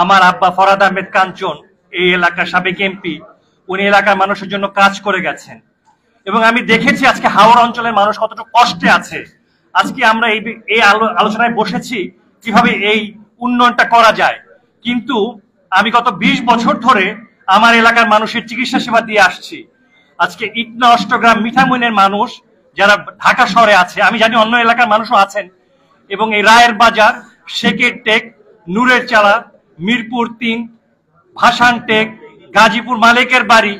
আমার আব্বা ফরহাদ আহমেদ কাঞ্চন এই এলাকার সাবেক এমপি, উনি এলাকার মানুষের জন্য কাজ করে গেছেন এবং আমি দেখেছি আজকে হাওড় অঞ্চলের মানুষ কতটুকু কষ্টে আছে। আজকে আমরা এই আলোচনায় বসেছি কিভাবে এই উন্নয়নটা করা যায়, কিন্তু আমি গত 20 বছর ধরে আমার এলাকার মানুষের চিকিৎসা সেবা দিয়ে আসছি। আজকে ইটনা অষ্টগ্রাম মিঠামইনের মানুষ যারা ঢাকা শহরে আছে, আমি জানি অন্য এলাকার মানুষও আছেন, এবং এই রায়ের বাজার, শেখের টেক, নূরের চালা, মিরপুর 3, ভাসান টেক, গাজীপুর মালিকের বাড়ি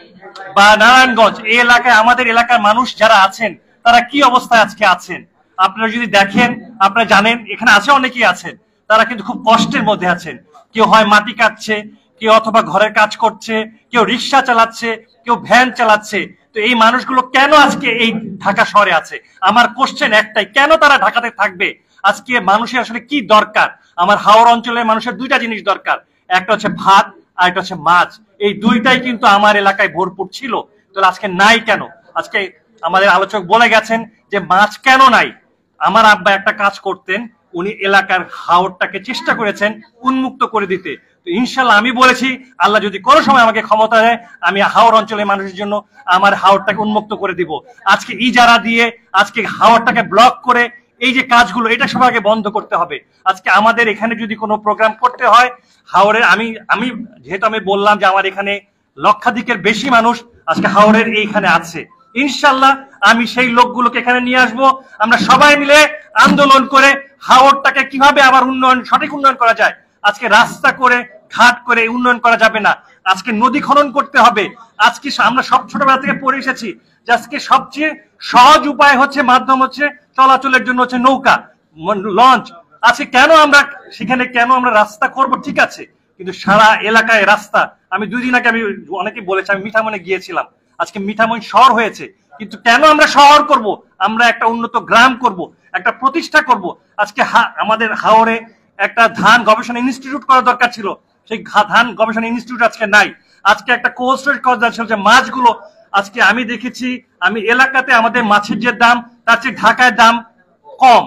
বা নারায়ণগঞ্জ, এই এলাকায় আমাদের এলাকার মানুষ যারা আছেন তারা কি অবস্থায় আজকে আছেন আপনারা যদি দেখেন, আপনারা জানেন এখানে আছে অনেকেই আছেন, তারা কিন্তু খুব কষ্টের মধ্যে আছেন। কেউ হয় মাটি কাটছে, কেউ অথবা ঘরের কাজ করছে, কেউ রিক্সা চালাচ্ছে, কেউ ভ্যান চালাচ্ছে। তো এই মানুষগুলো কেন আজকে এই ঢাকা শহরে আছে? আমার কোশ্চেন একটাই, কেন তারা ঢাকাতে থাকবে? আজকে মানুষের আসলে কি দরকার? আমার হাওড় অঞ্চলের মানুষের দুইটা জিনিস দরকার, একটা হচ্ছে ভাত আর একটা হচ্ছে মাছ। এই দুইটাই কিন্তু আমার এলাকায় ভরপুর ছিল, তাহলে আজকে নাই কেন? আজকে আমাদের আলোচক বলে গেছেন যে মাছ কেন নাই। আমার আব্বা একটা কাজ করতেন, উনি এলাকার হাওরটাকে চেষ্টা করেছেন উন্মুক্ত করে দিতে। তো ইনশাল্লাহ আমি বলেছি, আল্লাহ যদি কোনো সময় আমাকে ক্ষমতা দেয়, আমি হাওর অঞ্চলের মানুষের জন্য আমার হাওরটাকে উন্মুক্ত করে দিব। আজকে ইজারা দিয়ে আজকে হাওরটাকে ব্লক করে এই যে কাজগুলো, এটা সবাইকে বন্ধ করতে হবে। আজকে আমাদের এখানে যদি কোনো প্রোগ্রাম করতে হয় হাওরের, আমি যেহেতু আমি বললাম যে আমার এখানে লক্ষাধিকের বেশি মানুষ আজকে হাওরের এইখানে আছে, ইনশাল্লাহ আমি সেই লোকগুলোকে এখানে নিয়ে আসবো। আমরা সবাই মিলে আন্দোলন করে হাওরটাকে কিভাবে আবার সঠিক উন্নয়ন করা যায়। আজকে রাস্তা করে ঘাট করে উন্নয়ন করা যাবে না, আজকে নদী খনন করতে হবে। আজকে আমরা সব ছোটবেলা থেকে পড়ে এসেছি যে আজকে সবচেয়ে সহজ উপায় হচ্ছে, মাধ্যম হচ্ছে চলাচলের জন্য হচ্ছে নৌকা, লঞ্চ। আজকে কেন আমরা সেখানে রাস্তা করব? ঠিক আছে, কিন্তু সারা এলাকায় রাস্তা। আমি 2 দিন আগে আমি অনেকে বলেছি, আমি মিঠামইনে গিয়েছিলাম, আজকে মিঠামইন শহর হয়েছে, কিন্তু কেন আমরা শহর করব? আমরা একটা উন্নত গ্রাম করব, একটা প্রতিষ্ঠা করব। আজকে আমাদের হাওরে একটা ধান গবেষণা ইনস্টিটিউট করা দরকার ছিল, সেই ধান গবেষণা ইনস্টিটিউট আজকে নাই। আজকে একটা কোল্ড স্টোরেজ করা দরকার ছিল, যে মাছগুলো আজকে আমি দেখেছি, আমি এলাকাতে আমাদের মাছের যে দাম তার চেয়ে ঢাকায় দাম কম।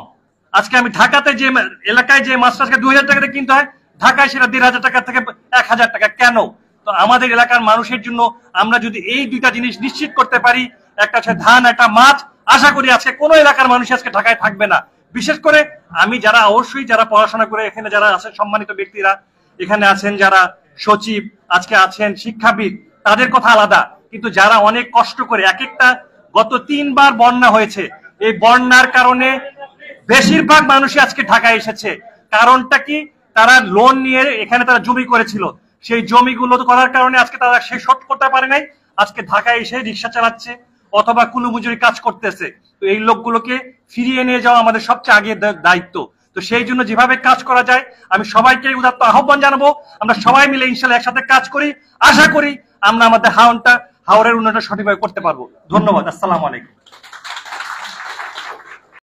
আজকে আমি ঢাকাতে যে এলাকায় যে মাছটা আজকে 2000 টাকাতে কিনতে হয়, ঢাকায় সেটা 1500 টাকা থেকে 1000 টাকা। কেন? তো আমাদের এলাকার মানুষের জন্য আমরা যদি এই দুইটা জিনিস নিশ্চিত করতে পারি, একটা হচ্ছে ধান, একটা মাছ, আশা করি আজকে কোনো এলাকার মানুষ আজকে ঢাকায় থাকবে না। বিশেষ করে আমি যারা অবশ্যই যারা পড়াশোনা করে এখানে যারা আছেন সম্মানিত ব্যক্তিরা এখানে আছেন, যারা সচিব আজকে আছেন, শিক্ষাবিদ, তাদের কথা আলাদা, কিন্তু যারা অনেক কষ্ট করে একটা গত 3 বার বন্যা হয়েছে, এই বন্যার কারণে বেশিরভাগ মানুষই আজকে ঢাকায় এসেছে। কারণটা কি? তারা লোন নিয়ে এখানে তারা জমি করেছিল, সেই জমিগুলো করার কারণে আজকে তারা সে শোধ করতে পারে নাই, আজকে ঢাকায় এসে রিক্সা চালাচ্ছে অথবা কুলুমজুরি কাজ করতেছে। তো এই লোকগুলোকে ফিরিয়ে নিয়ে যাওয়া আমাদের সবচেয়ে আগে দায়িত্ব। তো সেই জন্য যেভাবে কাজ করা যায় আমি সবাইকে উদাত্ত আহ্বান জানাবো, আমরা সবাই মিলে ইনশাল্লাহ একসাথে কাজ করি। আশা করি আমরা আমাদের হাওরের উন্নয়নটা সঠিকভাবে করতে পারবো। ধন্যবাদ। আসসালামু আলাইকুম।